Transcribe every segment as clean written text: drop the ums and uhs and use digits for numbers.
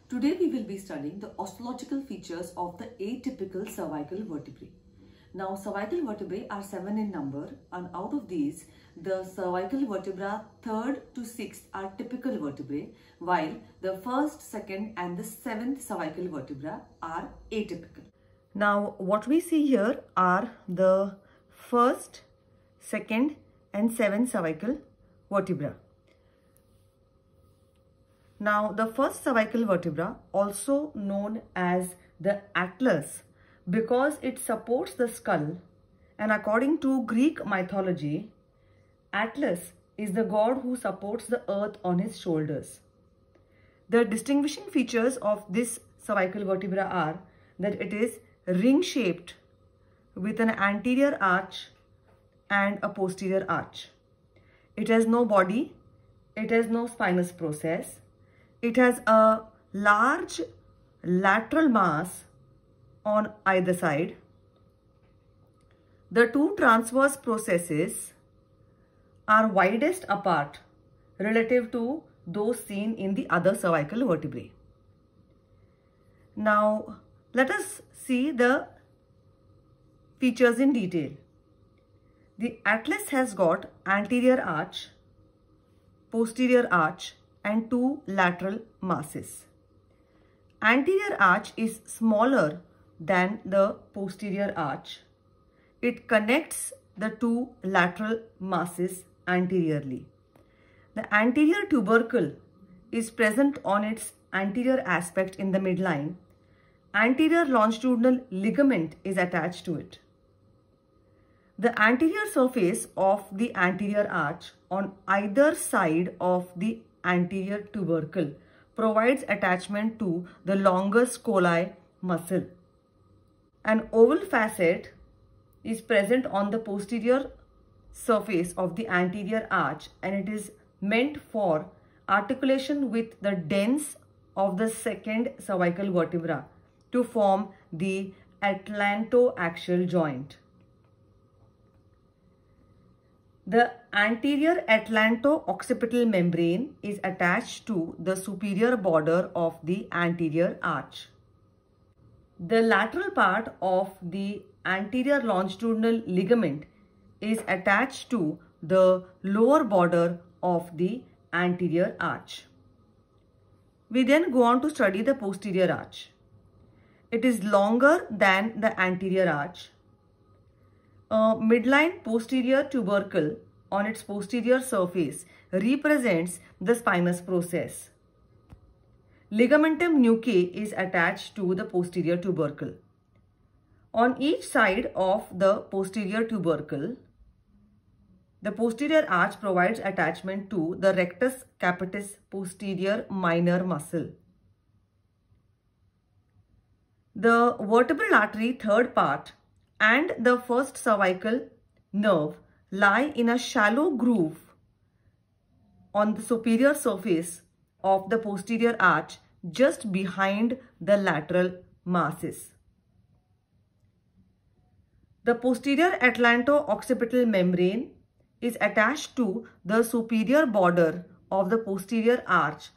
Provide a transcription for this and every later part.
Today we will be studying the osteological features of the atypical cervical vertebrae. Now cervical vertebrae are 7 in number, and out of these the cervical vertebra 3rd to 6th are typical vertebrae, while the 1st, 2nd and the 7th cervical vertebra are atypical. Now what we see here are the 1st, 2nd and 7th cervical vertebra. Now the first cervical vertebra, also known as the atlas, because it supports the skull, and according to Greek mythology, Atlas is the god who supports the earth on his shoulders. The distinguishing features of this cervical vertebra are that it is ring-shaped with an anterior arch and a posterior arch. It has no body, it has no spinous process. It has a large lateral mass on either side. The two transverse processes are widest apart relative to those seen in the other cervical vertebrae. Now, let us see the features in detail. The atlas has got anterior arch, posterior arch, and two lateral masses. Anterior arch is smaller than the posterior arch. It connects the two lateral masses anteriorly. The anterior tubercle is present on its anterior aspect in the midline. Anterior longitudinal ligament is attached to it. The anterior surface of the anterior arch on either side of the anterior tubercle provides attachment to the longus colli muscle. An oval facet is present on the posterior surface of the anterior arch, and it is meant for articulation with the dens of the second cervical vertebra to form the atlantoaxial joint. The anterior atlanto-occipital membrane is attached to the superior border of the anterior arch. The lateral part of the anterior longitudinal ligament is attached to the lower border of the anterior arch. We then go on to study the posterior arch. It is longer than the anterior arch. A midline posterior tubercle on its posterior surface represents the spinous process. Ligamentum nuchae is attached to the posterior tubercle. On each side of the posterior tubercle, the posterior arch provides attachment to the rectus capitis posterior minor muscle. The vertebral artery third part and the first cervical nerve lie in a shallow groove on the superior surface of the posterior arch just behind the lateral masses. The posterior atlanto-occipital membrane is attached to the superior border of the posterior arch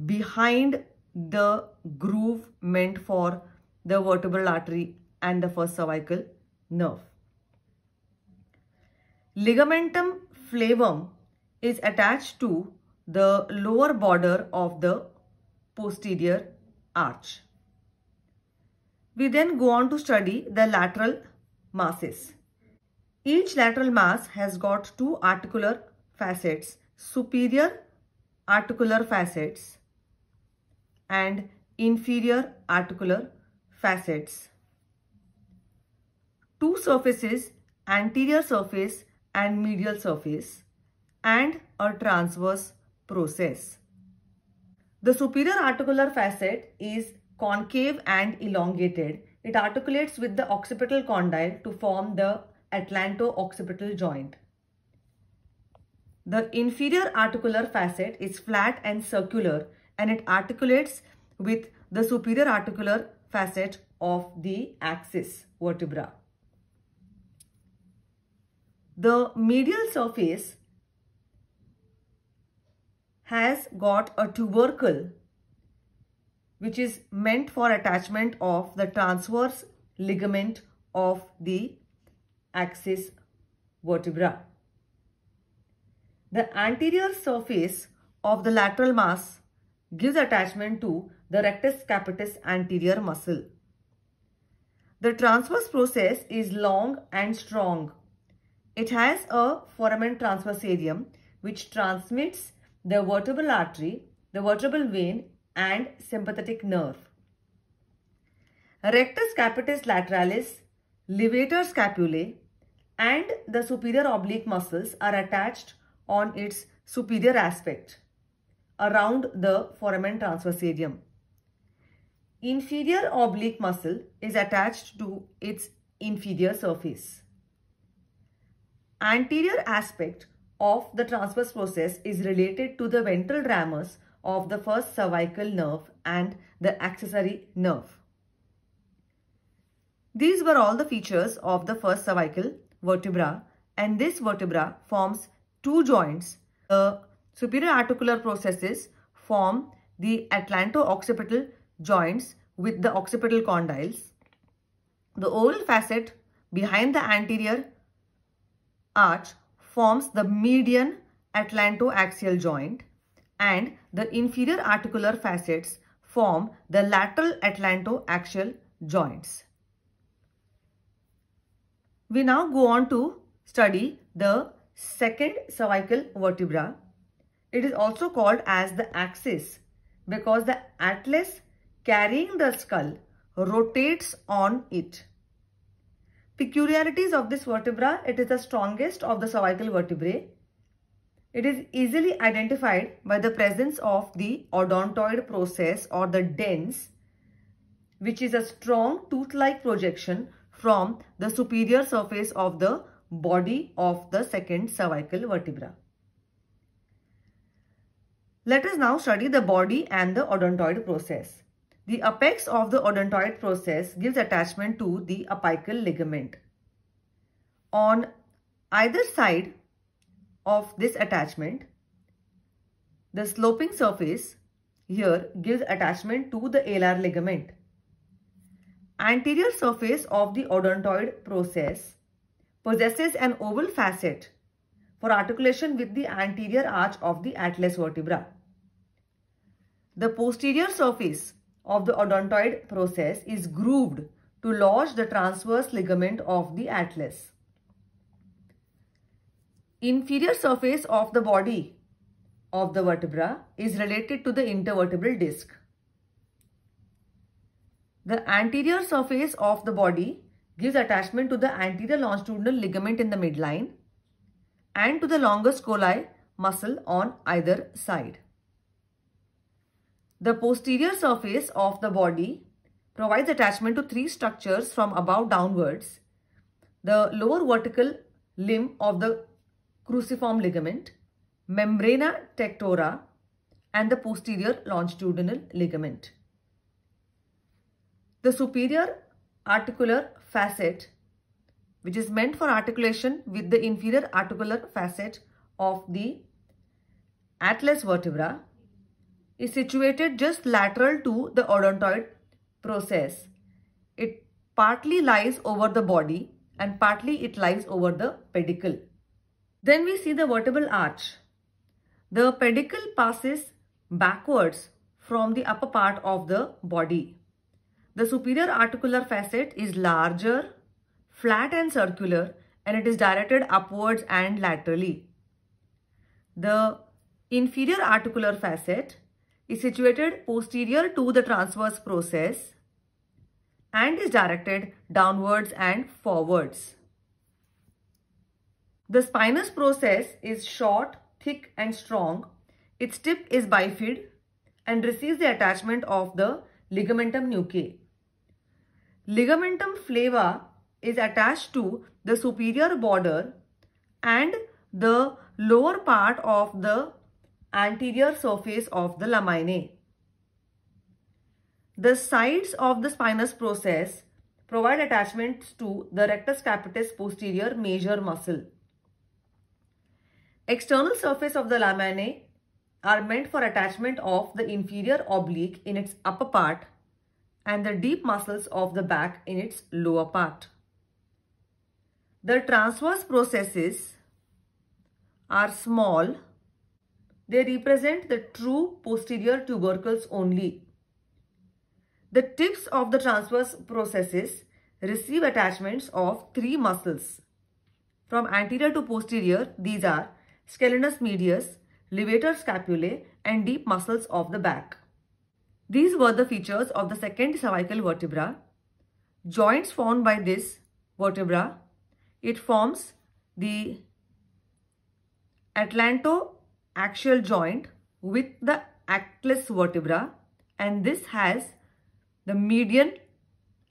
behind the groove meant for the vertebral artery and the first cervical nerve. Ligamentum flavum is attached to the lower border of the posterior arch. We then go on to study the lateral masses. Each lateral mass has got two articular facets, superior articular facets and inferior articular facets. Two surfaces, anterior surface and medial surface, and a transverse process. The superior articular facet is concave and elongated. It articulates with the occipital condyle to form the atlanto-occipital joint. The inferior articular facet is flat and circular, and it articulates with the superior articular facet of the axis vertebra. The medial surface has got a tubercle which is meant for attachment of the transverse ligament of the axis vertebra. The anterior surface of the lateral mass gives attachment to the rectus capitis anterior muscle. The transverse process is long and strong. It has a foramen transversarium which transmits the vertebral artery, the vertebral vein and sympathetic nerve. Rectus capitis lateralis, levator scapulae and the superior oblique muscles are attached on its superior aspect around the foramen transversarium. Inferior oblique muscle is attached to its inferior surface. Anterior aspect of the transverse process is related to the ventral ramus of the first cervical nerve and the accessory nerve. These were all the features of the first cervical vertebra, and this vertebra forms two joints. The superior articular processes form the atlanto-occipital joints with the occipital condyles. The oval facet behind the anterior arch forms the median atlanto-axial joint, and the inferior articular facets form the lateral atlanto-axial joints. We now go on to study the second cervical vertebra. It is also called as the axis because the atlas carrying the skull rotates on it. Peculiarities of this vertebra: it is the strongest of the cervical vertebrae. It is easily identified by the presence of the odontoid process or the dens, which is a strong tooth-like projection from the superior surface of the body of the second cervical vertebra. Let us now study the body and the odontoid process. The apex of the odontoid process gives attachment to the apical ligament. On either side of this attachment, the sloping surface here gives attachment to the alar ligament. Anterior surface of the odontoid process possesses an oval facet for articulation with the anterior arch of the atlas vertebra. The posterior surface of the odontoid process is grooved to lodge the transverse ligament of the atlas. Inferior surface of the body of the vertebra is related to the intervertebral disc. The anterior surface of the body gives attachment to the anterior longitudinal ligament in the midline and to the longus colli muscle on either side. The posterior surface of the body provides attachment to three structures from above downwards: the lower vertical limb of the cruciform ligament, membrana tectora, and the posterior longitudinal ligament. The superior articular facet, which is meant for articulation with the inferior articular facet of the atlas vertebra, is situated just lateral to the odontoid process. It partly lies over the body and partly it lies over the pedicle. Then we see the vertebral arch. The pedicle passes backwards from the upper part of the body. The superior articular facet is larger, flat and circular, and it is directed upwards and laterally. The inferior articular facet is situated posterior to the transverse process and is directed downwards and forwards. The spinous process is short, thick and strong. Its tip is bifid and receives the attachment of the ligamentum nuchae. Ligamentum flava is attached to the superior border and the lower part of the anterior surface of the laminae. The sides of the spinous process provide attachments to the rectus capitis posterior major muscle. External surface of the laminae are meant for attachment of the inferior oblique in its upper part and the deep muscles of the back in its lower part. The transverse processes are small. They represent the true posterior tubercles only. The tips of the transverse processes receive attachments of three muscles. From anterior to posterior, these are scalenus medius, levator scapulae, and deep muscles of the back. These were the features of the second cervical vertebra. Joints formed by this vertebra, it forms the atlantoaxial joint with the Atlas vertebra, and this has the median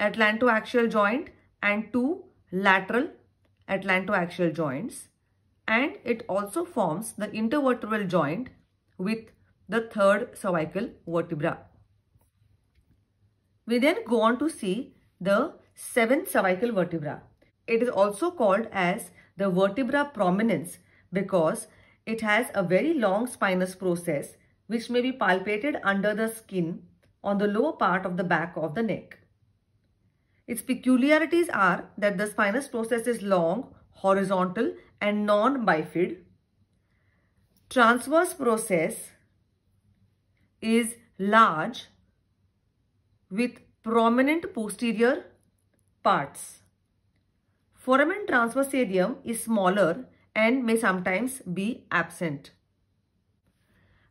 atlantoaxial joint and two lateral atlantoaxial joints, and it also forms the intervertebral joint with the third cervical vertebra. We then go on to see the seventh cervical vertebra. It is also called as the vertebra prominens because it has a very long spinous process which may be palpated under the skin on the lower part of the back of the neck. Its peculiarities are that the spinous process is long, horizontal and non-bifid. Transverse process is large with prominent posterior parts. Foramen transversarium is smaller and may sometimes be absent.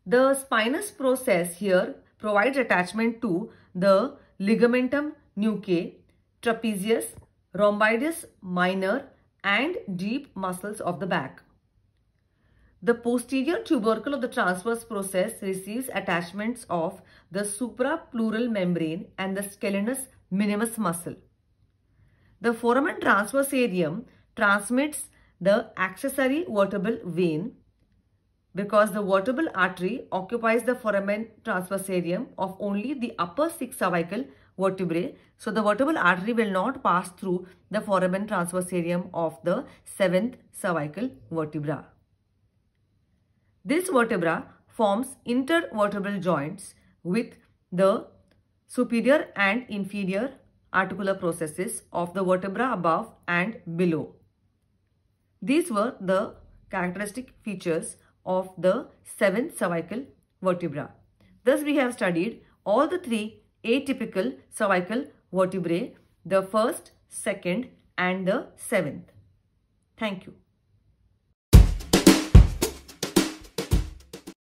The spinous process here provides attachment to the ligamentum nuchae, trapezius, rhomboideus minor and deep muscles of the back. The posterior tubercle of the transverse process receives attachments of the suprapleural membrane and the scalenus minimus muscle. The foramen transversarium transmits the accessory vertebral vein because the vertebral artery occupies the foramen transversarium of only the upper 6 cervical vertebrae. So the vertebral artery will not pass through the foramen transversarium of the 7th cervical vertebra. This vertebra forms intervertebral joints with the superior and inferior articular processes of the vertebra above and below. These were the characteristic features of the 7th cervical vertebra. Thus, we have studied all the three atypical cervical vertebrae, the 1st, 2nd and the 7th. Thank you.